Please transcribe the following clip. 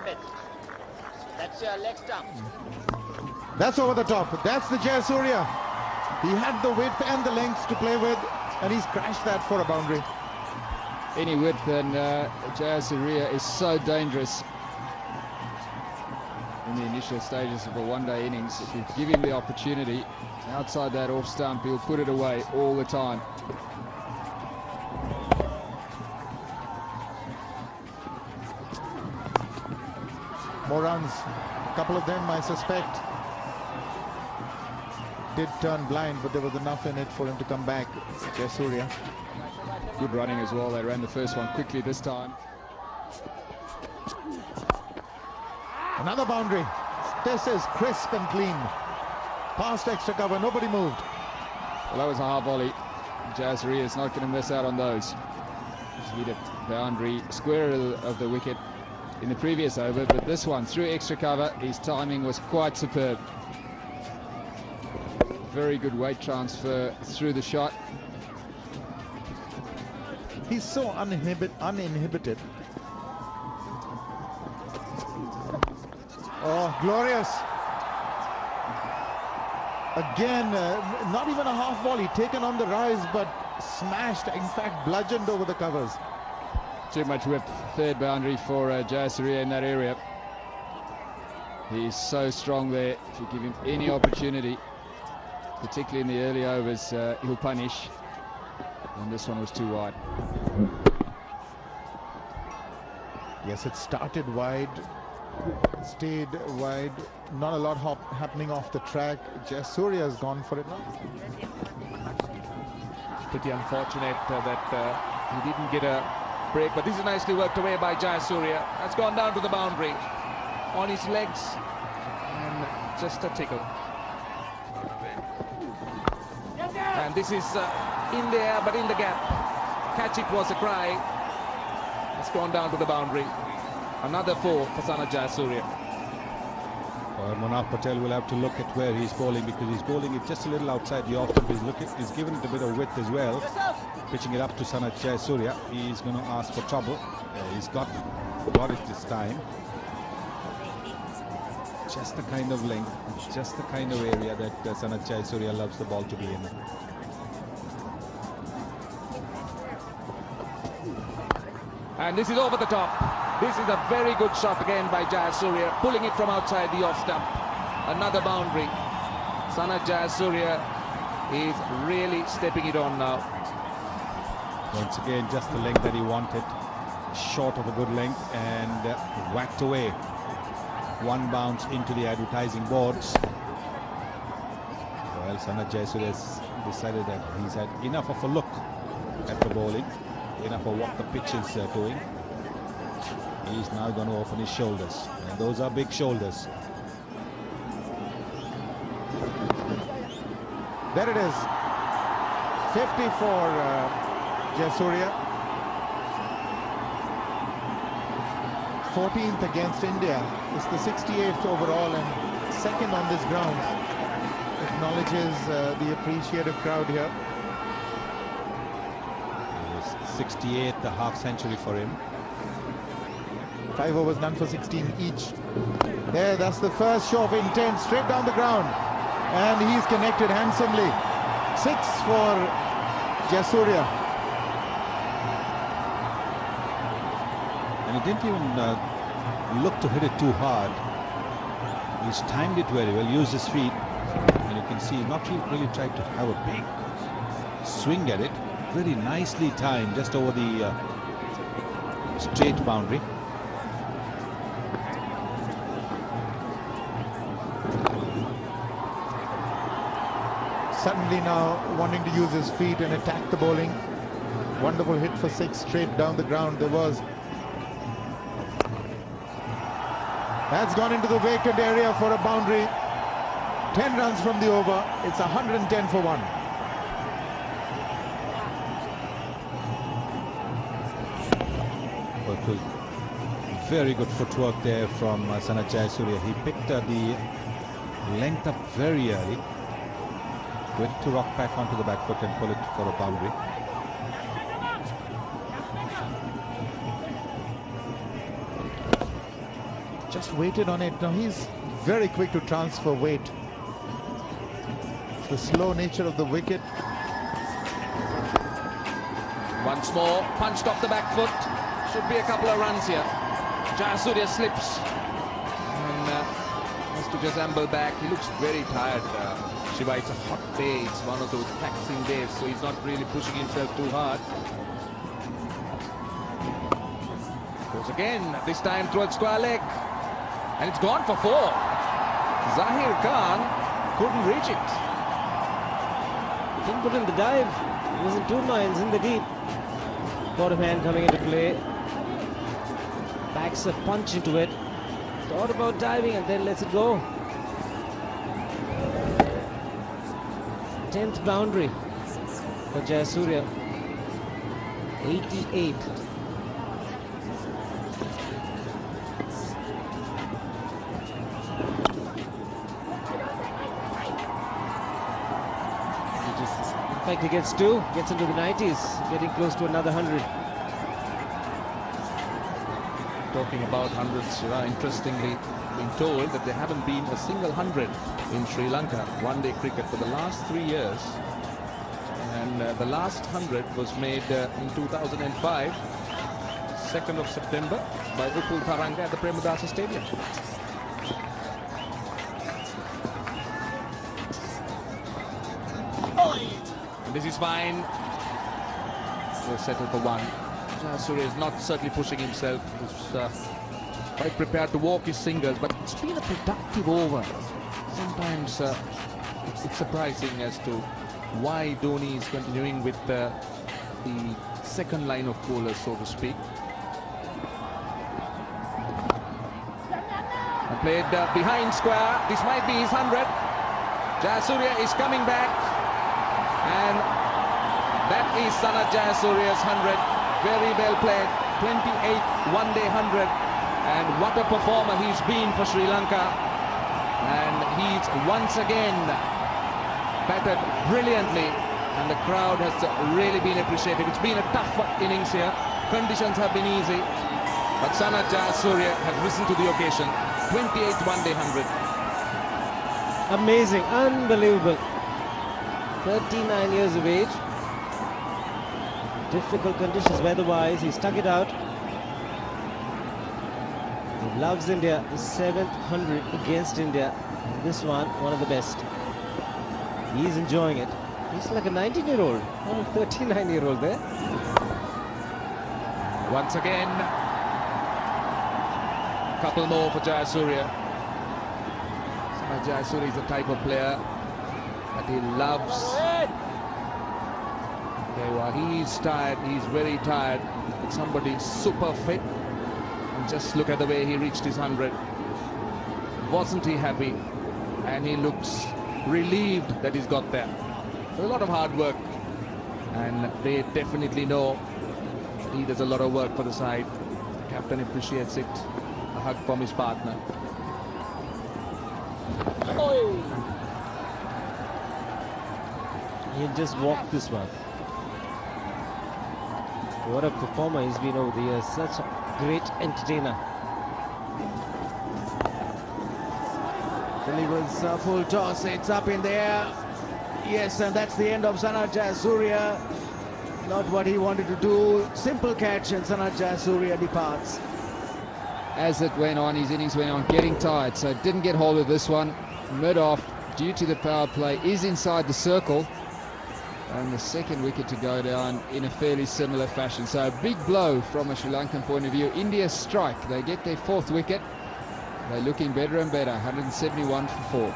bit. That's your leg stump. That's over the top. That's the Jayasuriya. He had the width and the length to play with, and he's crashed that for a boundary. Any width, and Jayasuriya is so dangerous in the initial stages of a one-day innings. If you give him the opportunity outside that off stump, he'll put it away all the time. More runs, a couple of them I suspect did turn blind, but there was enough in it for him to come back. Jayasuriya. Good running as well. They ran the first one quickly this time. Another boundary. This is crisp and clean. Past extra cover, nobody moved. Well, that was a hard volley. Jayasuriya is not going to miss out on those. He hit a boundary square of the wicket in the previous over, but this one through extra cover, his timing was quite superb. Very good weight transfer through the shot. He's so uninhibited. Oh, glorious. Again, not even a half volley, taken on the rise, but smashed, in fact, bludgeoned over the covers. Too much whip. Third boundary for Jayasuriya in that area. He's so strong there. If you give him any opportunity, particularly in the early overs, he'll punish. And this one was too wide. Yes, it started wide, stayed wide. Not a lot happening off the track. Jayasuriya has gone for it now. Pretty unfortunate that he didn't get a break, but this is nicely worked away by Jayasuriya. That's gone down to the boundary on his legs, and just a tickle. And this is in the air, but in the gap. Catch it was a cry. It's gone down to the boundary. Another 4 for Sanath Jayasuriya. Manaf Patel will have to look at where he's bowling, because he's bowling it just a little outside the off stump. He's given it a bit of width as well. Pitching it up to Sanath Jayasuriya. He's going to ask for trouble. He's got it this time. Just the kind of length, just the kind of area that Sanath Jayasuriya loves the ball to be in. And this is over the top. This is a very good shot again by Jayasuriya, pulling it from outside the off stump. Another boundary. Sanath Jayasuriya is really stepping it on now. Once again, just the length that he wanted, short of a good length, and whacked away. One bounce into the advertising boards. Well, Sanath Jayasuriya has decided that he's had enough of a look at the bowling, enough of what the pitch is doing. He's now going to open his shoulders, and those are big shoulders. There it is. 50 for Jayasuriya. 14th against India. It's the 68th overall and second on this ground. Acknowledges the appreciative crowd here. It was 68, the half century for him. 5 overs, none for 16 each. There, that's the first show of intent, straight down the ground. And he's connected handsomely. 6 for Jayasuriya. And he didn't even look to hit it too hard. He's timed it very well, used his feet. And you can see, not really tried to have a big swing at it. Very nicely timed, just over the straight boundary. Suddenly now wanting to use his feet and attack the bowling. Wonderful hit for 6 straight down the ground. There was. That's gone into the vacant area for a boundary. 10 runs from the over. It's 110 for 1. Well, it was very good footwork there from Sanath Jayasuriya. He picked the length up very early. Ready to rock back onto the back foot and pull it for a boundary. just waited on it. Now he's very quick to transfer weight. The slow nature of the wicket. Once more, punched off the back foot. Should be a couple of runs here. Jayasuriya slips and has to just amble back. He looks very tired. Shiva, it's a hot day. It's one of those taxing days, so he's not really pushing himself too hard. Goes again, this time towards square leg. And it's gone for 4. Zahir Khan couldn't reach it. Didn't put in the dive. He was in 2 minds in the deep. Bottom hand coming into play. Backs a punch into it. Thought about diving and then lets it go. 10th boundary for Jayasuriya. 88. In fact, he gets 2, gets into the 90s, getting close to another 100. Talking about hundreds, interestingly, been told that there haven't been a single 100 in Sri Lanka one-day cricket for the last 3 years. And the last 100 was made in 2005, 2nd of September, by Upul Tharanga at the Premadasa Stadium. This is fine. We'll settle for 1. Jayasuriya is not certainly pushing himself. He's quite prepared to walk his singles, but it's been a productive over. Sometimes it's surprising as to why Dhoni is continuing with the second line of bowlers, so to speak. And played behind square. This might be his 100. Jayasuriya is coming back. And that is Sanath Jayasuriya's 100. Very well played. 28th one-day 100. And what a performer he's been for Sri Lanka. And he's once again batted brilliantly. And the crowd has really been appreciative. It's been a tough innings here. Conditions have been easy. But Sanath Jayasuriya has risen to the occasion. 28th one-day 100. Amazing, unbelievable. 39 years of age. Difficult conditions weather-wise. He stuck it out. He loves India. The 7th 100 against India. And this one of the best. He's enjoying it. He's like a 19-year-old, not a 39-year-old there. Once again, a couple more for Jayasuriya. Sanath Jayasuriya is the type of player that he loves. There you are. He's tired. He's very tired. But somebody super fit. And just look at the way he reached his 100. Wasn't he happy? And he looks relieved that he's got there. So a lot of hard work. And they definitely know that he does a lot of work for the side. The captain appreciates it. A hug from his partner. He'll just walk this one. What a performer he's been over the years. Such a great entertainer. Delivers a full toss. It's up in the air. Yes, and that's the end of Sanath Jayasuriya. Not what he wanted to do. Simple catch and Sanath Jayasuriya departs. As it went on, his innings went on, getting tired, so didn't get hold of this one. Mid-off, due to the power play, is inside the circle. And the second wicket to go down in a fairly similar fashion. So a big blow from a Sri Lankan point of view. India strike. They get their 4th wicket. They're looking better and better. 171 for 4.